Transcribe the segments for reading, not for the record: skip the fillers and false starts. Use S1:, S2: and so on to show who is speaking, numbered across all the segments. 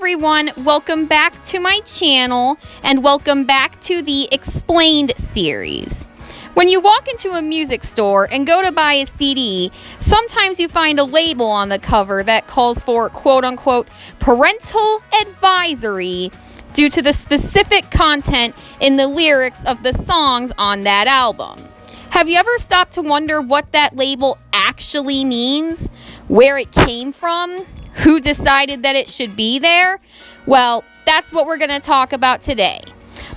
S1: everyone, welcome back to my channel and welcome back to the Explained series. When you walk into a music store and go to buy a CD, sometimes you find a label on the cover that calls for quote-unquote parental advisory due to the specific content in the lyrics of the songs on that album. Have you ever stopped to wonder what that label actually means? Where it came from? Who decided that it should be there? Well, that's what we're going to talk about today.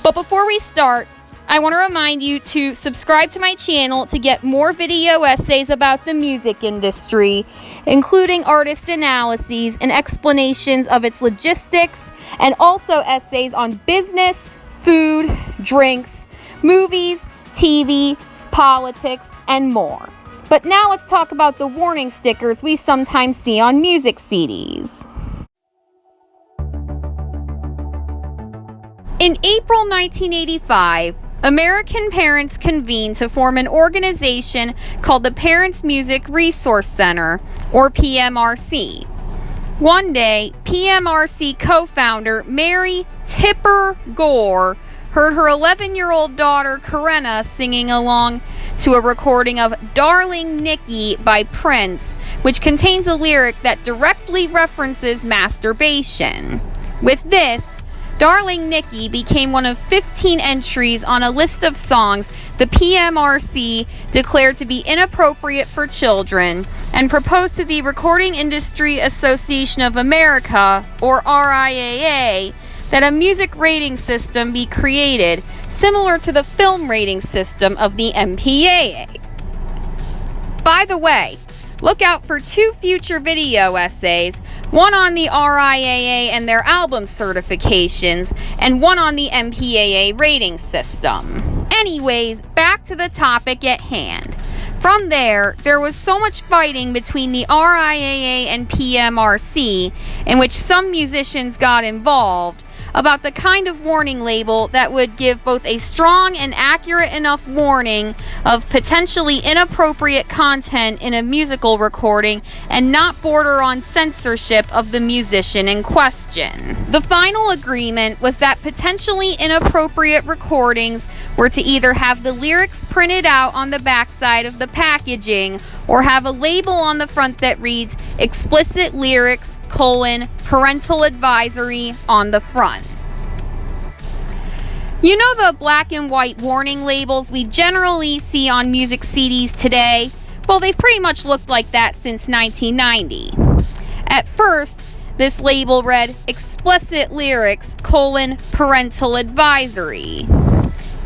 S1: But before we start, I want to remind you to subscribe to my channel to get more video essays about the music industry, including artist analyses and explanations of its logistics, and also essays on business, food, drinks, movies, TV, politics, and more. But now let's talk about the warning stickers we sometimes see on music CDs. In April 1985, American parents convened to form an organization called the Parents Music Resource Center, or PMRC. One day, PMRC co-founder Mary Tipper Gore heard her 11-year-old daughter Karenna singing along to a recording of Darling Nikki by Prince, which contains a lyric that directly references masturbation. With this, Darling Nikki became one of 15 entries on a list of songs the PMRC declared to be inappropriate for children and proposed to the Recording Industry Association of America, or RIAA, that a music rating system be created similar to the film rating system of the MPAA. By the way, look out for 2 future video essays, one on the RIAA and their album certifications, and one on the MPAA rating system. Anyways, back to the topic at hand. From there was so much fighting between the RIAA and PMRC, in which some musicians got involved, about the kind of warning label that would give both a strong and accurate enough warning of potentially inappropriate content in a musical recording and not border on censorship of the musician in question. The final agreement was that potentially inappropriate recordings were to either have the lyrics printed out on the backside of the packaging or have a label on the front that reads explicit lyrics, parental advisory on the front. You know the black and white warning labels we generally see on music CDs today? Well, they've pretty much looked like that since 1990. At first, this label read explicit lyrics, parental advisory,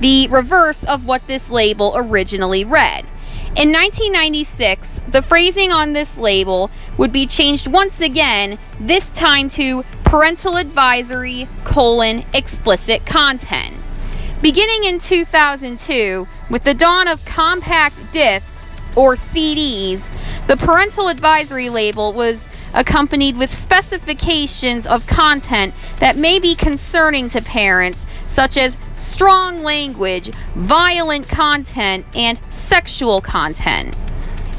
S1: the reverse of what this label originally read. In 1996, the phrasing on this label would be changed once again, this time to parental advisory, explicit content. Beginning in 2002, with the dawn of compact discs, or CDs, the parental advisory label was accompanied with specifications of content that may be concerning to parents, such as strong language, violent content, and sexual content.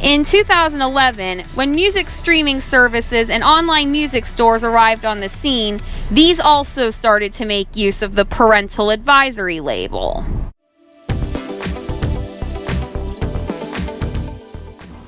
S1: In 2011, when music streaming services and online music stores arrived on the scene, these also started to make use of the parental advisory label.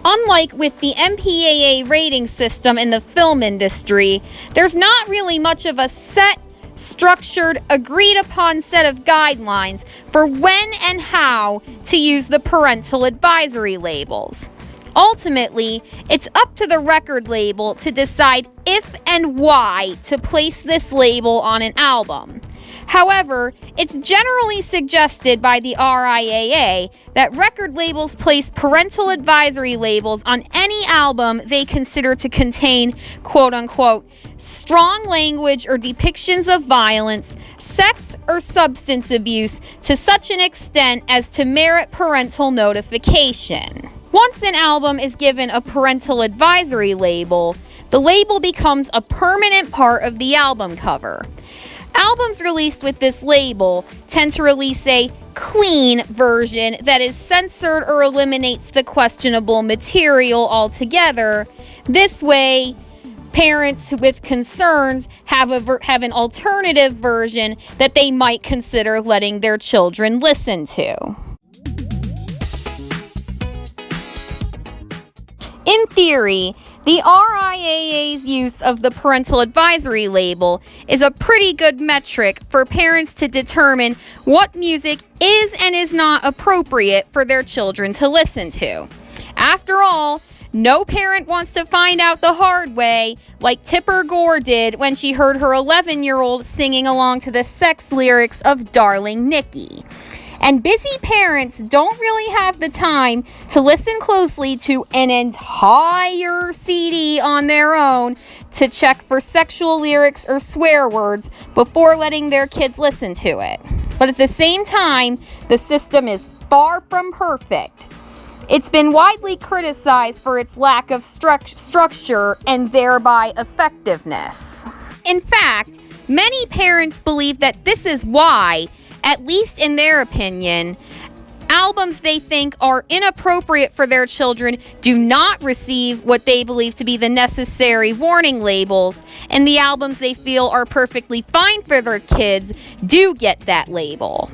S1: Unlike with the MPAA rating system in the film industry, there's not really much of a set, structured, agreed-upon set of guidelines for when and how to use the parental advisory labels. Ultimately, it's up to the record label to decide if and why to place this label on an album. However, it's generally suggested by the RIAA that record labels place parental advisory labels on any album they consider to contain, quote-unquote, strong language or depictions of violence, sex, or substance abuse to such an extent as to merit parental notification. Once an album is given a parental advisory label, the label becomes a permanent part of the album cover. Albums released with this label tend to release a clean version that is censored or eliminates the questionable material altogether. This way, parents with concerns have an alternative version that they might consider letting their children listen to. In theory, the RIAA's use of the parental advisory label is a pretty good metric for parents to determine what music is and is not appropriate for their children to listen to. After all, no parent wants to find out the hard way like Tipper Gore did when she heard her 11-year-old singing along to the sex lyrics of Darling Nikki. And busy parents don't really have the time to listen closely to an entire CD on their own to check for sexual lyrics or swear words before letting their kids listen to it. But at the same time, the system is far from perfect. It's been widely criticized for its lack of structure and thereby effectiveness. In fact, many parents believe that this is why, at least in their opinion, albums they think are inappropriate for their children do not receive what they believe to be the necessary warning labels, and the albums they feel are perfectly fine for their kids do get that label.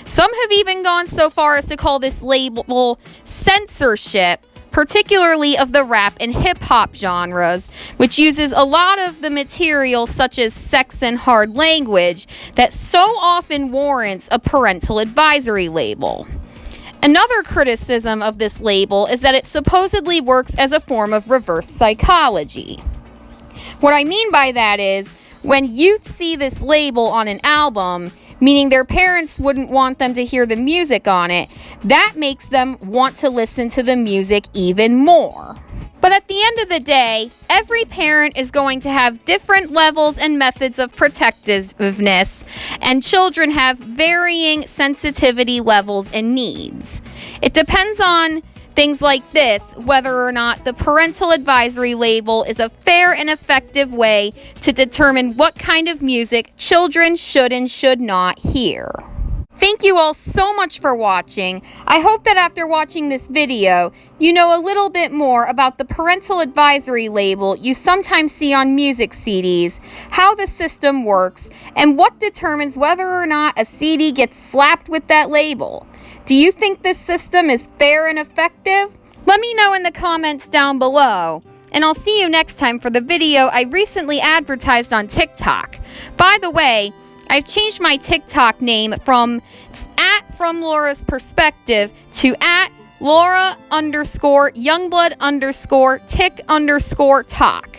S1: Some have even gone so far as to call this label censorship, particularly of the rap and hip-hop genres, which uses a lot of the material such as sex and hard language that so often warrants a parental advisory label. Another criticism of this label is that it supposedly works as a form of reverse psychology. What I mean by that is, when youth see this label on an album, meaning their parents wouldn't want them to hear the music on it, that makes them want to listen to the music even more. But at the end of the day, every parent is going to have different levels and methods of protectiveness, and children have varying sensitivity levels and needs. It depends on things like this, whether or not the parental advisory label is a fair and effective way to determine what kind of music children should and should not hear. Thank you all so much for watching. I hope that after watching this video, you know a little bit more about the parental advisory label you sometimes see on music CDs, how the system works, and what determines whether or not a CD gets slapped with that label. Do you think this system is fair and effective? Let me know in the comments down below. And I'll see you next time for the video I recently advertised on TikTok. By the way, I've changed my TikTok name from @FromLaura's_Perspective to @Laura_Youngblood_Tick_Talk.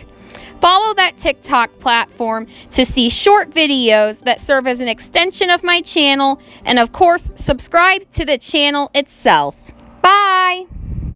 S1: Follow that TikTok platform to see short videos that serve as an extension of my channel, and of course, subscribe to the channel itself. Bye!